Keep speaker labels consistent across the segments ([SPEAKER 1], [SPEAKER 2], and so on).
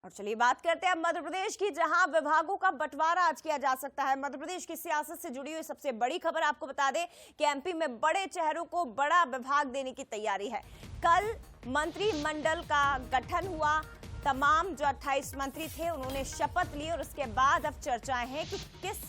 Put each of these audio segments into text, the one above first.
[SPEAKER 1] और चलिए बात करते हैं अब मध्य प्रदेश की, जहां विभागों का बंटवारा आज किया जा सकता है। मध्य प्रदेश की सियासत से जुड़ी हुई सबसे बड़ी खबर आपको बता दें कि एमपी में बड़े चेहरों को बड़ा विभाग देने की तैयारी है। कल मंत्रिमंडल का गठन हुआ, तमाम जो 28 मंत्री थे उन्होंने शपथ ली और उसके बाद अब चर्चाएं हैं कि किस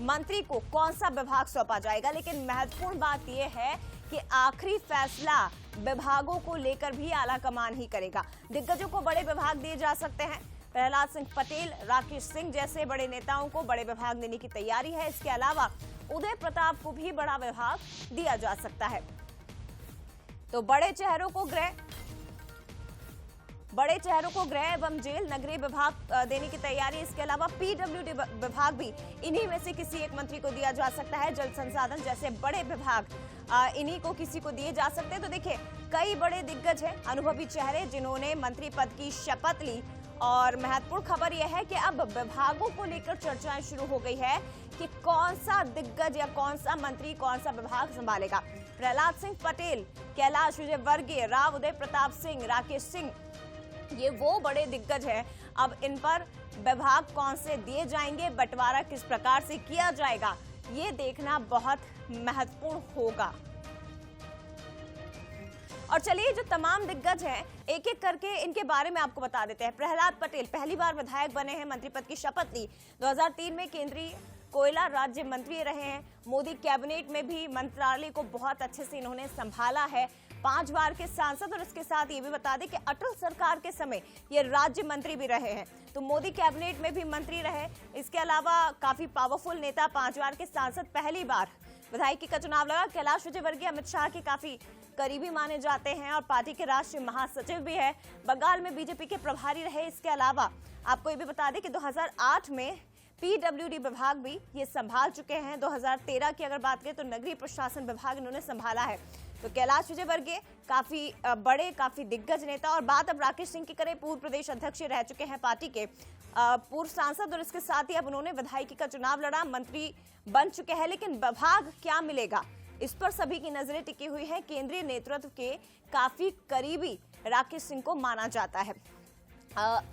[SPEAKER 1] मंत्री को कौन सा विभाग सौंपा जाएगा। लेकिन महत्वपूर्ण बात यह है कि आखिरी फैसला विभागों को लेकर भी आला कमान ही करेगा। दिग्गजों को बड़े विभाग दिए जा सकते हैं। प्रहलाद सिंह पटेल, राकेश सिंह जैसे बड़े नेताओं को बड़े विभाग देने की तैयारी है। इसके अलावा उदय प्रताप को भी बड़ा विभाग दिया जा सकता है। तो बड़े चेहरों को गृह एवं जेल नगरीय विभाग देने की तैयारी। इसके अलावा पीडब्ल्यूडी विभाग भी इन्हीं में से किसी एक मंत्री को दिया जा सकता है। जल संसाधन जैसे बड़े विभाग इन्हीं को किसी को दिए जा सकते हैं। तो देखिए, कई बड़े दिग्गज हैं, अनुभवी चेहरे जिन्होंने मंत्री पद की शपथ ली। और महत्वपूर्ण खबर यह है कि अब विभागों को लेकर चर्चाएं शुरू हो गई है कि कौन सा दिग्गज या कौन सा मंत्री कौन सा विभाग संभालेगा। प्रहलाद सिंह पटेल, कैलाश विजयवर्गीय, राव उदय प्रताप सिंह, राकेश सिंह, ये वो बड़े दिग्गज हैं। अब इन पर विभाग कौन से दिए जाएंगे, बंटवारा किस प्रकार से किया जाएगा, ये देखना बहुत महत्वपूर्ण होगा। और चलिए, जो तमाम दिग्गज हैं एक एक करके इनके बारे में आपको बता देते हैं। प्रहलाद पटेल पहली बार विधायक बने हैं, मंत्री पद की शपथ ली। 2003 में केंद्रीय कोयला राज्य मंत्री रहे हैं। मोदी कैबिनेट में भी मंत्रालय को बहुत अच्छे से इन्होंने संभाला है। 5 बार के सांसद, और इसके साथ ये भी बता दें कि अटल सरकार के समय ये राज्य मंत्री भी रहे हैं। तो मोदी कैबिनेट में भी मंत्री रहे। इसके अलावा काफी पावरफुल नेता, 5 बार के सांसद, पहली बार विधायकी का चुनाव लड़ा। कैलाश विजयवर्गीय अमित शाह के काफी करीबी माने जाते हैं और पार्टी के राष्ट्रीय महासचिव भी है। बंगाल में बीजेपी के प्रभारी रहे। इसके अलावा आपको ये भी बता दें कि 2008 में पीडब्ल्यूडी विभाग भी ये संभाल चुके हैं। 2013 की अगर बात करें तो नगरीय प्रशासन विभाग इन्होंने संभाला है। तो कैलाश विजयवर्गीय काफी बड़े, काफी दिग्गज नेता। और बात अब राकेश सिंह की करें, पूर्व प्रदेश अध्यक्ष रह चुके हैं, पार्टी के पूर्व सांसद, और इसके साथ ही अब उन्होंने विधायकी का चुनाव लड़ा, मंत्री बन चुके हैं। लेकिन विभाग क्या मिलेगा, इस पर सभी की नजरें टिकी हुई है। केंद्रीय नेतृत्व के काफी करीबी राकेश सिंह को माना जाता है।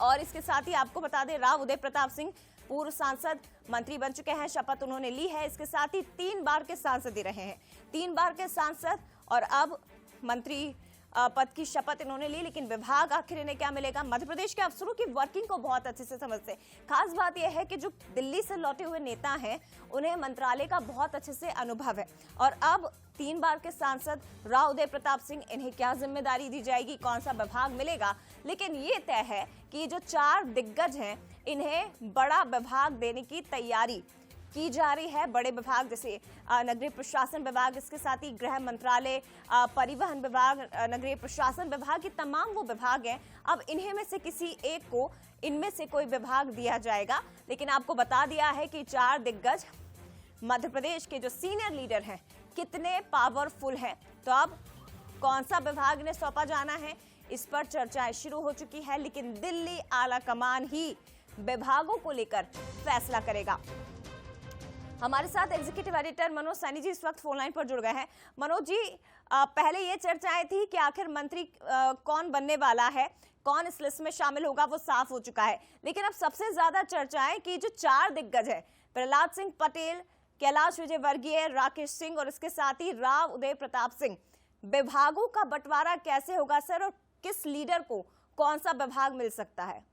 [SPEAKER 1] और इसके साथ ही आपको बता दें, राव उदय प्रताप सिंह पूर्व सांसद, मंत्री बन चुके हैं, शपथ उन्होंने ली है। इसके साथ ही 3 बार के सांसद ही रहे हैं, 3 बार के सांसद, और अब मंत्री पद की शपथ इन्होंने ली। लेकिन विभाग आखिर इन्हें क्या miलेगा? मध्य प्रदेश के अफसरों की वर्किंग को बहुत अच्छे से समझते हैं। खास बात यह है कि जो दिल्ली से लौटे हुए नेता हैं उन्हें मंत्रालय का बहुत अच्छे से अनुभव है। और अब 3 बार के सांसद राव उदय प्रताप सिंह, इन्हें क्या जिम्मेदारी दी जाएगी, कौन सा विभाग मिलेगा? लेकिन ये तय है कि जो 4 दिग्गज हैं इन्हें बड़ा विभाग देने की तैयारी की जा रही है। बड़े विभाग जैसे नगरीय प्रशासन विभाग, इसके साथ ही गृह मंत्रालय, परिवहन विभाग, नगरीय प्रशासन विभाग, ये तमाम वो विभाग हैं। अब इन्हीं में से किसी एक को इनमें से कोई विभाग दिया जाएगा। लेकिन आपको बता दिया है कि 4 दिग्गज मध्य प्रदेश के जो सीनियर लीडर हैं कितने पावरफुल हैं। तो अब कौन सा विभाग इन्हें सौंपा जाना है, इस पर चर्चाएं शुरू हो चुकी है। लेकिन दिल्ली आला कमान ही विभागों को लेकर फैसला करेगा। हमारे साथ एग्जीक्यूटिव एडिटर मनोज सैनी जी इस वक्त फोन लाइन पर जुड़ गए हैं। मनोज जी, पहले ये चर्चाएं थी कि आखिर मंत्री कौन बनने वाला है, कौन इस लिस्ट में शामिल होगा, वो साफ हो चुका है। लेकिन अब सबसे ज्यादा चर्चाएं कि जो 4 दिग्गज है, प्रहलाद सिंह पटेल, कैलाश विजयवर्गीय, राकेश सिंह, और इसके साथ ही राव उदय प्रताप सिंह, विभागों का बंटवारा कैसे होगा सर, और किस लीडर को कौन सा विभाग मिल सकता है?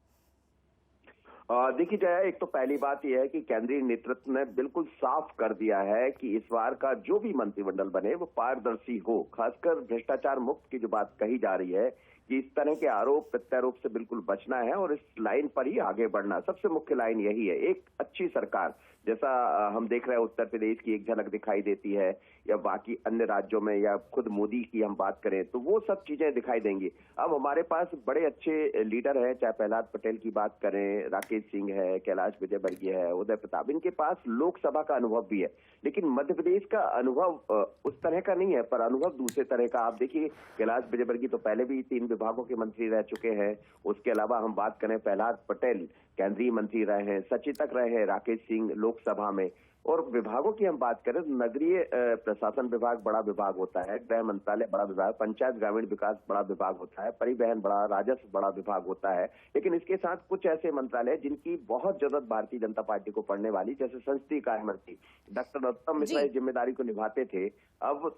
[SPEAKER 2] देखिए जया, एक तो पहली बात यह है कि केंद्रीय नेतृत्व ने बिल्कुल साफ कर दिया है कि इस बार का जो भी मंत्रिमंडल बने वो पारदर्शी हो। खासकर भ्रष्टाचार मुक्त की जो बात कही जा रही है कि इस तरह के आरोप प्रत्यारोप से बिल्कुल बचना है और इस लाइन पर ही आगे बढ़ना, सबसे मुख्य लाइन यही है। एक अच्छी सरकार, जैसा हम देख रहे हैं उत्तर प्रदेश की एक झलक दिखाई देती है, या बाकी अन्य राज्यों में, या खुद मोदी की हम बात करें तो वो सब चीजें दिखाई देंगी। अब हमारे पास बड़े अच्छे लीडर हैं, चाहे प्रहलाद पटेल की बात करें, राकेश सिंह है, कैलाश विजयवर्गीय है, उदय प्रताप, इनके पास लोकसभा का अनुभव भी है। लेकिन मध्य प्रदेश का अनुभव उस तरह का नहीं है, पर अनुभव दूसरे तरह का। आप देखिए, कैलाश विजयवर्गीय तो पहले भी 3 विभागों के मंत्री रह चुके हैं। उसके अलावा हम बात करें, प्रहलाद पटेल केंद्रीय मंत्री रहे हैं, सचितक रहे हैं राकेश सिंह लोकसभा में। और विभागों की हम बात करें तो नगरीय प्रशासन विभाग बड़ा विभाग होता है, गृह मंत्रालय बड़ा विभाग, पंचायत ग्रामीण विकास बड़ा विभाग होता है, परिवहन बड़ा, राजस्व बड़ा विभाग होता है। लेकिन इसके साथ कुछ ऐसे मंत्रालय जिनकी बहुत जरूरत भारतीय जनता पार्टी को पड़ने वाली, जैसे संसदीय कार्य मंत्री डॉक्टर नरोत्तम मिश्रा इस जिम्मेदारी को निभाते थे। अब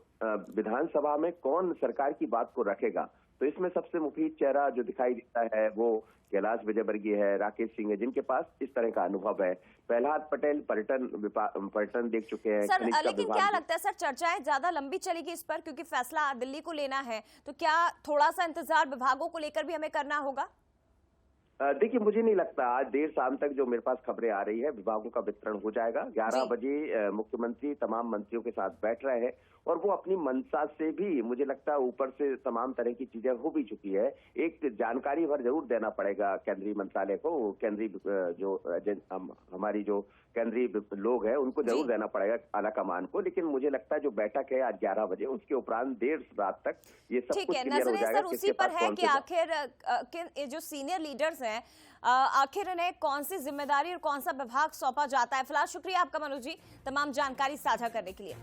[SPEAKER 2] विधानसभा में कौन सरकार की बात को रखेगा, तो इसमें सबसे मुफीद चेहरा जो दिखाई देता है वो कैलाश विजयवर्गीय है, राकेश सिंह है, जिनके पास इस तरह का अनुभव है। प्रहलाद पटेल पर्यटन देख चुके हैं।
[SPEAKER 1] सर, लेकिन क्या लगता है सर, चर्चाएं ज्यादा लंबी चलेगी इस पर, क्योंकि फैसला दिल्ली को लेना है, तो क्या थोड़ा सा इंतजार विभागों को लेकर भी हमें करना होगा?
[SPEAKER 2] देखिए, मुझे नहीं लगता। आज देर शाम तक जो मेरे पास खबरें आ रही है, विभागों का वितरण हो जाएगा। 11 बजे मुख्यमंत्री तमाम मंत्रियों के साथ बैठ रहे हैं और वो अपनी मंशा से भी, मुझे लगता है ऊपर से तमाम तरह की चीजें हो भी चुकी है। एक जानकारी भर जरूर देना पड़ेगा केंद्रीय मंत्रालय को, केंद्रीय हमारी जो केंद्रीय लोग हैं उनको जरूर देना पड़ेगा, आला कमान को। लेकिन मुझे लगता है जो बैठक है आज 11 बजे, उसके उपरांत देर रात तक ये सब कुछ क्लियर हो जाएगा।
[SPEAKER 1] सर, उसी पर है कि आखिर जो सीनियर लीडर्स हैं, आखिर इन्हें कौन सी जिम्मेदारी और कौन सा विभाग सौंपा जाता है। फिलहाल शुक्रिया आपका मनोज जी, तमाम जानकारी साझा करने के लिए।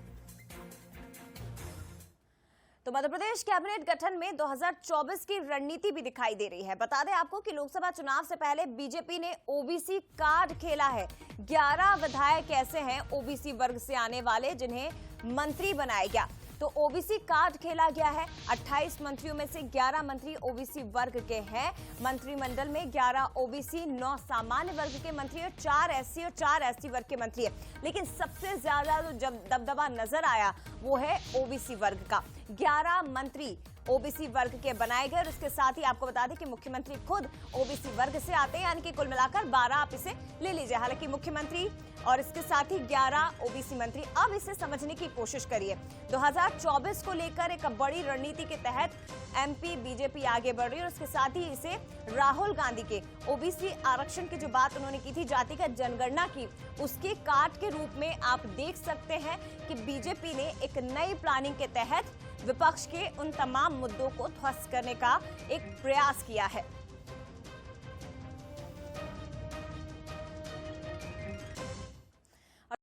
[SPEAKER 1] तो मध्य प्रदेश कैबिनेट गठन में 2024 की रणनीति भी दिखाई दे रही है। बता दें आपको कि लोकसभा चुनाव से पहले बीजेपी ने ओबीसी कार्ड खेला है। 11 विधायक ऐसे हैं ओबीसी वर्ग से आने वाले जिन्हें मंत्री बनाया गया, तो ओबीसी कार्ड खेला गया है। 28 मंत्रियों में से 11 मंत्री ओबीसी वर्ग के हैं। मंत्रिमंडल में 11 ओबीसी, 9 सामान्य वर्ग के मंत्री और 4 एससी और 4 एसटी वर्ग के मंत्री हैं। लेकिन सबसे ज्यादा जो जब दबदबा नजर आया वो है ओबीसी वर्ग का। 11 मंत्री ओबीसी वर्ग के बनाए गए और इसके साथ ही आपको बता दें कि मुख्यमंत्री खुद ओबीसी वर्ग से आते हैं, यानी कि कुल मिलाकर 12 आप इसे ले लीजिए। हालांकि मुख्यमंत्री और इसके साथ ही 11 ओबीसी मंत्री। अब इसे समझने की कोशिश करिए। 2024 को लेकर एक बड़ी रणनीति के तहत एमपी बीजेपी आगे बढ़ रही है और उसके साथ ही इसे राहुल गांधी के ओबीसी आरक्षण की जो बात उन्होंने की थी, जातिगत जनगणना की, उसके कार्ड के रूप में आप देख सकते हैं कि बीजेपी ने एक नई प्लानिंग के तहत विपक्ष के उन तमाम मुद्दों को ध्वस्त करने का एक प्रयास किया है।